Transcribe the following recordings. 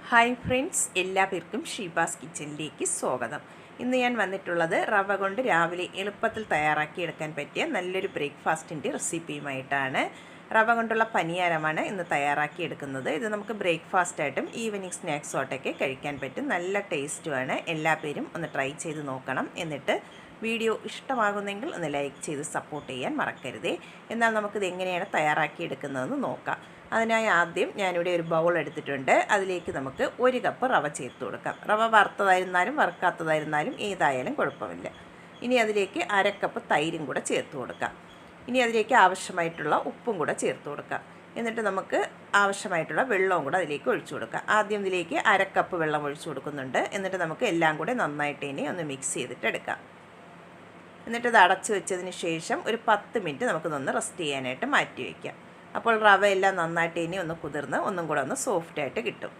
Hi friends, എല്ലാവർക്കും ഷീബാസ് കിച്ചണിലേക്ക് സ്വാഗതം. ഇന്ന് ഞാൻ വന്നിട്ടുള്ളത് റവ കൊണ്ട് രാവിലെ എളുപ്പത്തിൽ തയ്യാറാക്കിയെടുക്കാൻ പറ്റിയ നല്ലൊരു ബ്രേക്ക്ഫാസ്റ്റിൻ്റെ റെസിപ്പിയുമായിട്ടാണ്. റവ കൊണ്ടുള്ള പനിയാരമാണ് ഇന്ന് തയ്യാറാക്കിയെടുക്കുന്നത്. ഇത് നമുക്ക് ബ്രേക്ക്ഫാസ്റ്റായിട്ടും ഈവനിങ് സ്നാക്സോട്ടൊക്കെ കഴിക്കാൻ പറ്റും. നല്ല ടേസ്റ്റുമാണ്. എല്ലാ പേരും ഒന്ന് ട്രൈ ചെയ്ത് നോക്കണം. എന്നിട്ട് വീഡിയോ ഇഷ്ടമാകുന്നെങ്കിൽ ഒന്ന് ലൈക്ക് ചെയ്ത് സപ്പോർട്ട് ചെയ്യാൻ മറക്കരുതേ. എന്നാൽ നമുക്കിത് എങ്ങനെയാണ് തയ്യാറാക്കിയെടുക്കുന്നതെന്ന് നോക്കാം. അതിനായി ആദ്യം ഞാനിവിടെ ഒരു ബൗൾ എടുത്തിട്ടുണ്ട്. അതിലേക്ക് നമുക്ക് 1 കപ്പ് റവ ചേർത്ത് കൊടുക്കാം. റവ വറുത്തതായിരുന്നാലും വറുക്കാത്തതായിരുന്നാലും ഏതായാലും കുഴപ്പമില്ല. ഇനി അതിലേക്ക് 1/2 കപ്പ് തൈരും കൂടെ ചേർത്ത് കൊടുക്കാം. ഇനി അതിലേക്ക് ആവശ്യമായിട്ടുള്ള ഉപ്പും കൂടെ ചേർത്ത് കൊടുക്കാം. എന്നിട്ട് നമുക്ക് ആവശ്യമായിട്ടുള്ള വെള്ളവും കൂടെ അതിലേക്ക് ഒഴിച്ചു കൊടുക്കാം. ആദ്യം ഇതിലേക്ക് 1/2 കപ്പ് വെള്ളം ഒഴിച്ചു കൊടുക്കുന്നുണ്ട്. എന്നിട്ട് നമുക്ക് എല്ലാം കൂടെ നന്നായിട്ട് ഇനി ഒന്ന് മിക്സ് ചെയ്തിട്ട് എടുക്കാം. എന്നിട്ട് ഇത് അടച്ചു വെച്ചതിന് ശേഷം ഒരു 10 മിനിറ്റ് നമുക്കിതൊന്ന് റെസ്റ്റ് ചെയ്യാനായിട്ട് മാറ്റി വയ്ക്കാം. അപ്പോൾ റവ എല്ലാം നന്നായിട്ട് ഇനി ഒന്ന് കുതിർന്ന് ഒന്നും കൂടെ ഒന്ന് സോഫ്റ്റായിട്ട് കിട്ടും.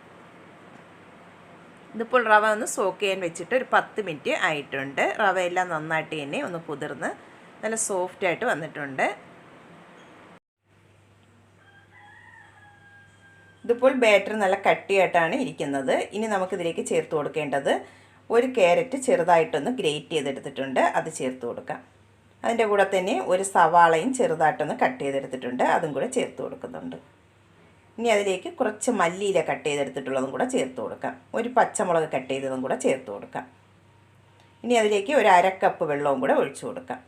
ഇതിപ്പോൾ റവ ഒന്ന് സോക്ക് ചെയ്യാൻ വെച്ചിട്ട് ഒരു 10 മിനിറ്റ് ആയിട്ടുണ്ട്. റവ എല്ലാം നന്നായിട്ട് ഇനി ഒന്ന് കുതിർന്ന് നല്ല സോഫ്റ്റായിട്ട് വന്നിട്ടുണ്ട്. ഇതിപ്പോൾ ബാറ്റർ നല്ല കട്ടിയായിട്ടാണ് ഇരിക്കുന്നത്. ഇനി നമുക്കിതിലേക്ക് ചേർത്ത് കൊടുക്കേണ്ടത് 1 ക്യാരറ്റ് ചെറുതായിട്ടൊന്ന് ഗ്രേറ്റ് ചെയ്തെടുത്തിട്ടുണ്ട്. അത് ചേർത്ത് കൊടുക്കാം. അതിൻ്റെ കൂടെ തന്നെ ഒരു സവാളയും ചെറുതായിട്ടൊന്ന് കട്ട് ചെയ്തെടുത്തിട്ടുണ്ട്. അതും കൂടെ ചേർത്ത് കൊടുക്കുന്നുണ്ട്. ഇനി അതിലേക്ക് കുറച്ച് മല്ലിയില കട്ട് ചെയ്തെടുത്തിട്ടുള്ളതും കൂടെ ചേർത്ത് കൊടുക്കാം. ഒരു പച്ചമുളക് കട്ട് ചെയ്തതും കൂടെ ചേർത്ത് കൊടുക്കാം. ഇനി അതിലേക്ക് ഒരു 1/2 കപ്പ് വെള്ളവും കൂടെ ഒഴിച്ചു കൊടുക്കാം.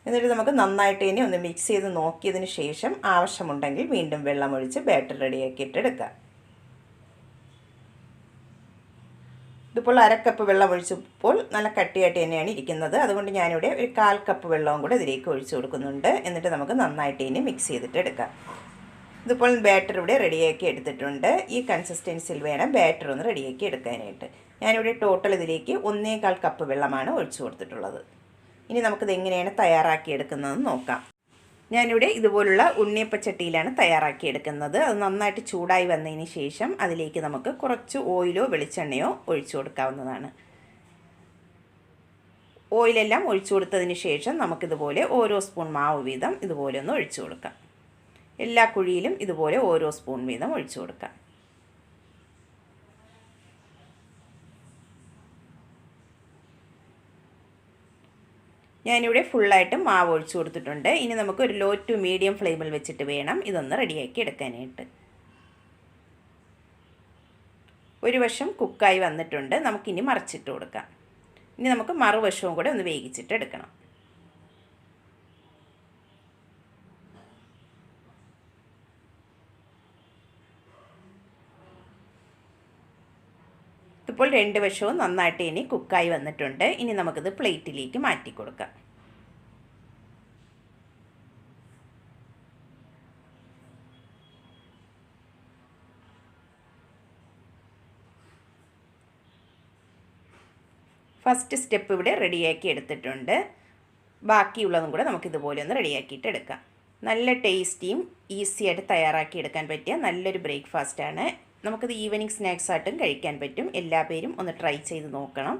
എന്നിട്ട് നമുക്ക് നന്നായിട്ട് ഇനി ഒന്ന് മിക്സ് ചെയ്ത് നോക്കിയതിന് ശേഷം ആവശ്യമുണ്ടെങ്കിൽ വീണ്ടും വെള്ളമൊഴിച്ച് ബാറ്റർ റെഡിയാക്കിയിട്ട് എടുക്കാം. ഇതിപ്പോൾ 1/2 കപ്പ് വെള്ളം ഒഴിച്ചപ്പോൾ നല്ല കട്ടിയായിട്ട് തന്നെയാണ് ഇരിക്കുന്നത്. അതുകൊണ്ട് ഞാനിവിടെ ഒരു 1/4 കപ്പ് വെള്ളവും കൂടെ ഇതിലേക്ക് ഒഴിച്ചു കൊടുക്കുന്നുണ്ട്. എന്നിട്ട് നമുക്ക് നന്നായിട്ട് ഇനി മിക്സ് ചെയ്തിട്ട് എടുക്കാം. ഇതിപ്പോൾ ബാറ്റർ ഇവിടെ റെഡിയാക്കി എടുത്തിട്ടുണ്ട്. ഈ കൺസിസ്റ്റൻസിയിൽ വേണം ബാറ്റർ ഒന്ന് റെഡിയാക്കി എടുക്കാനായിട്ട്. ഞാനിവിടെ ടോട്ടൽ ഇതിലേക്ക് 1/4 കപ്പ് വെള്ളമാണ് ഒഴിച്ചു കൊടുത്തിട്ടുള്ളത്. ഇനി നമുക്കിത് എങ്ങനെയാണ് തയ്യാറാക്കിയെടുക്കുന്നതെന്ന് നോക്കാം. ഞാനിവിടെ ഇതുപോലുള്ള ഉണ്ണിയപ്പച്ചട്ടിയിലാണ് തയ്യാറാക്കിയെടുക്കുന്നത്. അത് നന്നായിട്ട് ചൂടായി വന്നതിന് ശേഷം അതിലേക്ക് നമുക്ക് കുറച്ച് ഓയിലോ വെളിച്ചെണ്ണയോ ഒഴിച്ചു കൊടുക്കാവുന്നതാണ്. ഓയിലെല്ലാം ഒഴിച്ചു കൊടുത്തതിന് ശേഷം നമുക്കിതുപോലെ ഓരോ സ്പൂൺ മാവ് വീതം ഇതുപോലെ ഒന്ന് ഒഴിച്ചു കൊടുക്കാം. എല്ലാ കുഴിയിലും ഇതുപോലെ ഓരോ സ്പൂൺ വീതം ഒഴിച്ചു കൊടുക്കാം. ഞാനിവിടെ ഫുള്ളായിട്ട് മാവ് ഒഴിച്ചു കൊടുത്തിട്ടുണ്ട്. ഇനി നമുക്ക് ഒരു ലോ ടു മീഡിയം ഫ്ലെയിമിൽ വെച്ചിട്ട് വേണം ഇതൊന്ന് റെഡിയാക്കി എടുക്കാനായിട്ട്. ഒരു വശം കുക്കായി വന്നിട്ടുണ്ട്. നമുക്കിനി മറിച്ചിട്ട് കൊടുക്കാം. ഇനി നമുക്ക് മറുവശവും കൂടെ ഒന്ന് വേവിച്ചിട്ട് എടുക്കണം. ഇപ്പോൾ 2 വശവും നന്നായിട്ട് ഇനി കുക്കായി വന്നിട്ടുണ്ട്. ഇനി നമുക്കിത് പ്ലേറ്റിലേക്ക് മാറ്റി കൊടുക്കാം. ഫസ്റ്റ് സ്റ്റെപ്പ് ഇവിടെ റെഡിയാക്കി എടുത്തിട്ടുണ്ട്. ബാക്കിയുള്ളതും കൂടെ നമുക്കിതുപോലെ ഒന്ന് റെഡിയാക്കിയിട്ട് എടുക്കാം. നല്ല ടേസ്റ്റിയും ഈസിയായിട്ട് തയ്യാറാക്കി എടുക്കാൻ പറ്റിയ നല്ലൊരു ബ്രേക്ക്ഫാസ്റ്റാണ്. നമുക്കത് ഈവനിങ് സ്നാക്സായിട്ടും കഴിക്കാൻ പറ്റും. എല്ലാ പേരും ഒന്ന് ട്രൈ ചെയ്ത് നോക്കണം.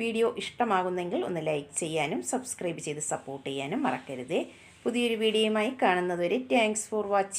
വീഡിയോ ഇഷ്ടമാകുന്നെങ്കിൽ ഒന്ന് ലൈക്ക് ചെയ്യാനും സബ്സ്ക്രൈബ് ചെയ്ത് സപ്പോർട്ട് ചെയ്യാനും മറക്കരുതേ. പുതിയൊരു വീഡിയോയുമായി കാണുന്നതുവരെ താങ്ക്സ് ഫോർ വാച്ചിങ്.